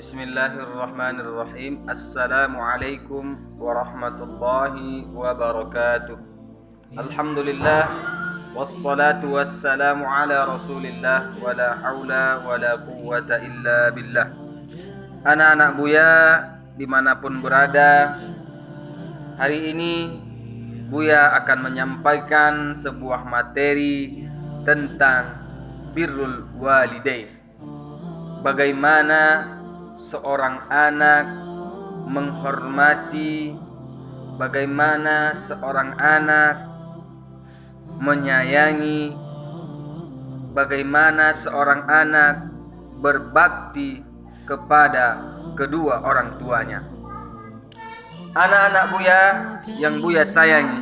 Bismillahirrahmanirrahim. Assalamualaikum warahmatullahi wabarakatuh. Alhamdulillah, wassalatu wassalamu ala rasulillah, wala hawla wala quwwata illa billah. Anak-anak Buya dimanapun berada, hari ini Buya akan menyampaikan sebuah materi tentang birrul walidain. Bagaimana seorang anak menghormati, bagaimana seorang anak menyayangi, bagaimana seorang anak berbakti kepada kedua orang tuanya. Anak-anak Buya yang Buya sayangi,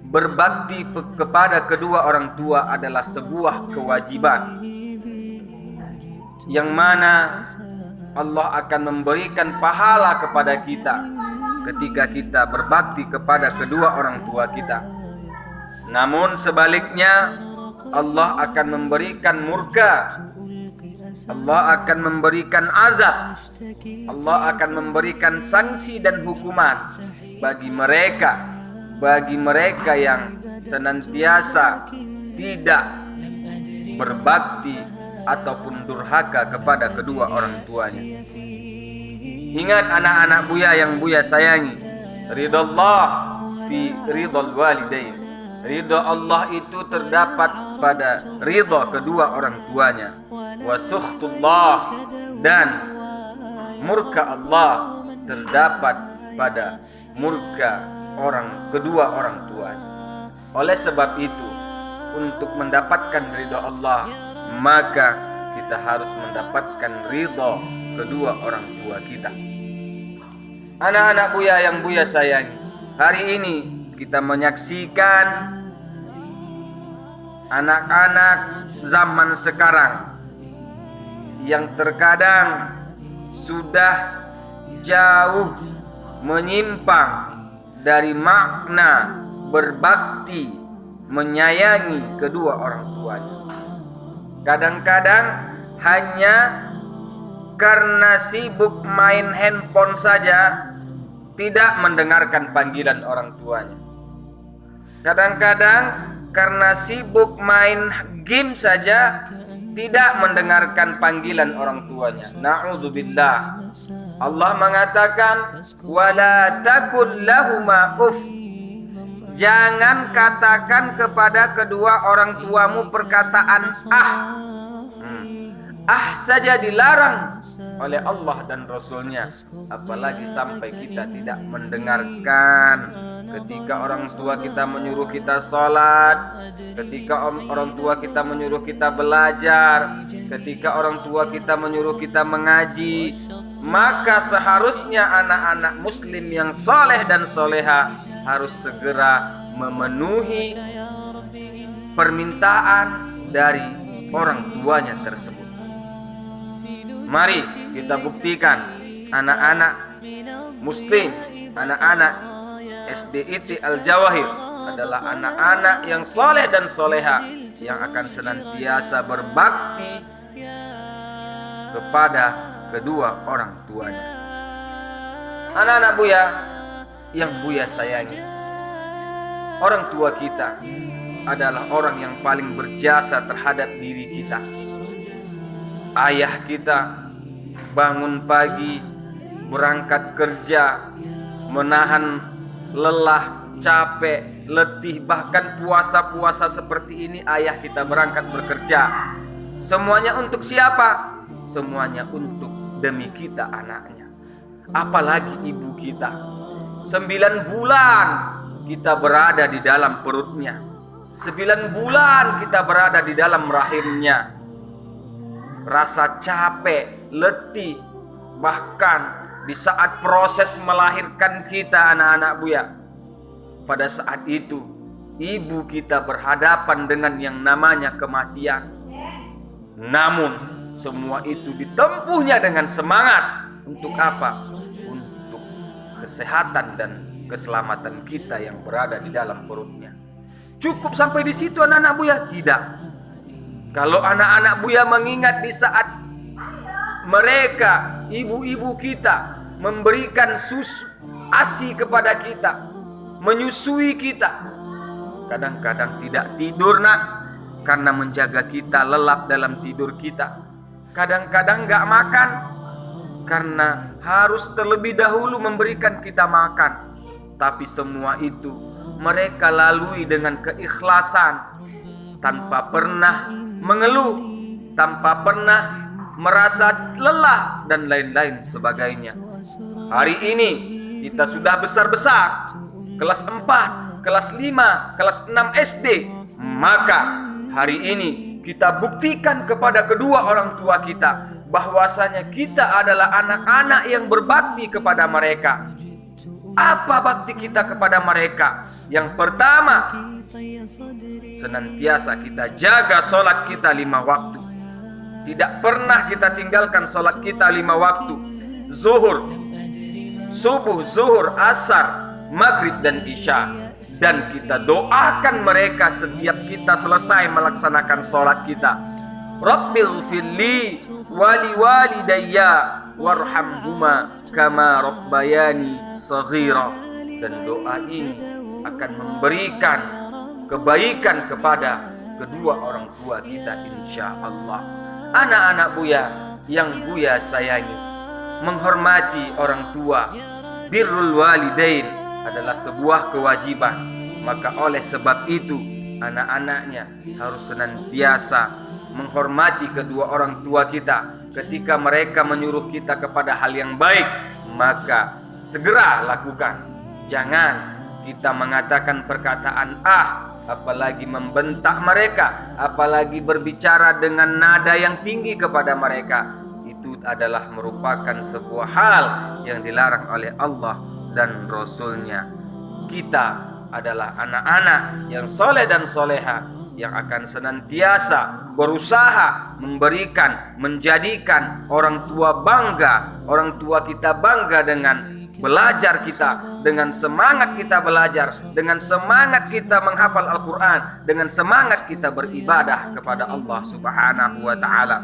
berbakti kepada kedua orang tua adalah sebuah kewajiban yang mana Allah akan memberikan pahala kepada kita ketika kita berbakti kepada kedua orang tua kita. Namun sebaliknya, Allah akan memberikan murka, Allah akan memberikan azab, Allah akan memberikan sanksi dan hukuman bagi mereka yang senantiasa tidak berbakti ataupun durhaka kepada kedua orang tuanya. Ingat anak-anak Buya yang Buya sayangi, ridallah fi ridal walidain. Ridha Allah itu terdapat pada ridha kedua orang tuanya. Wa sukhtullah, dan murka Allah terdapat pada murka kedua orang tuanya. Oleh sebab itu, untuk mendapatkan ridha Allah, maka kita harus mendapatkan ridha kedua orang tua kita. Anak-anak Buya yang Buya sayangi, hari ini kita menyaksikan anak-anak zaman sekarang yang terkadang sudah jauh menyimpang dari makna berbakti, menyayangi kedua orang tuanya. Kadang-kadang hanya karena sibuk main handphone saja, tidak mendengarkan panggilan orang tuanya. Kadang-kadang karena sibuk main game saja, tidak mendengarkan panggilan orang tuanya. Na'udzubillah. Allah mengatakan, wala takul lahuma uff. Jangan katakan kepada kedua orang tuamu perkataan ah saja dilarang oleh Allah dan Rasulnya. Apalagi sampai kita tidak mendengarkan ketika orang tua kita menyuruh kita sholat, ketika orang tua kita menyuruh kita belajar, ketika orang tua kita menyuruh kita mengaji. Maka seharusnya anak-anak muslim yang soleh dan soleha harus segera memenuhi permintaan dari orang tuanya tersebut. Mari kita buktikan anak-anak muslim, anak-anak SDIT Al-Jawahir adalah anak-anak yang soleh dan soleha, yang akan senantiasa berbakti kepada kedua orang tuanya. Anak-anak Buya yang Buya sayangi, orang tua kita adalah orang yang paling berjasa terhadap diri kita. Ayah kita bangun pagi, berangkat kerja, menahan lelah, capek, letih, bahkan puasa-puasa seperti ini ayah kita berangkat bekerja. Semuanya untuk siapa? Semuanya untuk demi kita anaknya. Apalagi ibu kita, 9 bulan kita berada di dalam perutnya, 9 bulan kita berada di dalam rahimnya. Rasa capek, letih, bahkan di saat proses melahirkan kita anak-anak Buya, pada saat itu ibu kita berhadapan dengan yang namanya kematian. Namun semua itu ditempuhnya dengan semangat. Untuk apa? Untuk kesehatan dan keselamatan kita yang berada di dalam perutnya. Cukup sampai di situ anak-anak Buya? Tidak. Kalau anak-anak Buya mengingat di saat mereka, ibu-ibu kita, memberikan susu ASI kepada kita, menyusui kita. Kadang-kadang tidak tidur nak, karena menjaga kita lelap dalam tidur kita. Kadang-kadang gak makan, karena harus terlebih dahulu memberikan kita makan. Tapi semua itu mereka lalui dengan keikhlasan, tanpa pernah mengeluh, tanpa pernah merasa lelah dan lain-lain sebagainya. Hari ini kita sudah besar-besar, kelas 4, kelas 5, kelas 6 SD. Maka hari ini kita buktikan kepada kedua orang tua kita bahwasanya kita adalah anak-anak yang berbakti kepada mereka. Apa bakti kita kepada mereka? Yang pertama, senantiasa kita jaga sholat kita 5 waktu. Tidak pernah kita tinggalkan sholat kita 5 waktu. Zuhur, subuh, zuhur, asar, maghrib dan isya. Dan kita doakan mereka setiap kita selesai melaksanakan sholat kita. Rabbil firli wali walidayya warhamhuma kama rabbayani saghira. Dan doa ini akan memberikan kebaikan kepada kedua orang tua kita insya Allah. Anak-anak Buya yang Buya sayangi, menghormati orang tua, birrul walidain adalah sebuah kewajiban. Maka oleh sebab itu anak-anaknya harus senantiasa menghormati kedua orang tua kita. Ketika mereka menyuruh kita kepada hal yang baik, maka segera lakukan. Jangan kita mengatakan perkataan apalagi membentak mereka, apalagi berbicara dengan nada yang tinggi kepada mereka. Itu adalah merupakan sebuah hal yang dilarang oleh Allah dan Rasulnya. Kita adalah anak-anak yang soleh dan soleha, yang akan senantiasa berusaha memberikan, menjadikan orang tua bangga. Orang tua kita bangga dengan belajar kita, dengan semangat kita belajar, dengan semangat kita menghafal Al-Quran, dengan semangat kita beribadah kepada Allah Subhanahu wa Ta'ala.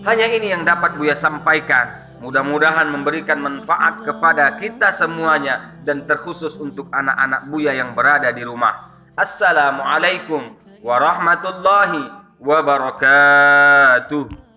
Hanya ini yang dapat Buya sampaikan. Mudah-mudahan memberikan manfaat kepada kita semuanya, dan terkhusus untuk anak-anak Buya yang berada di rumah. Assalamualaikum warahmatullahi wabarakatuh.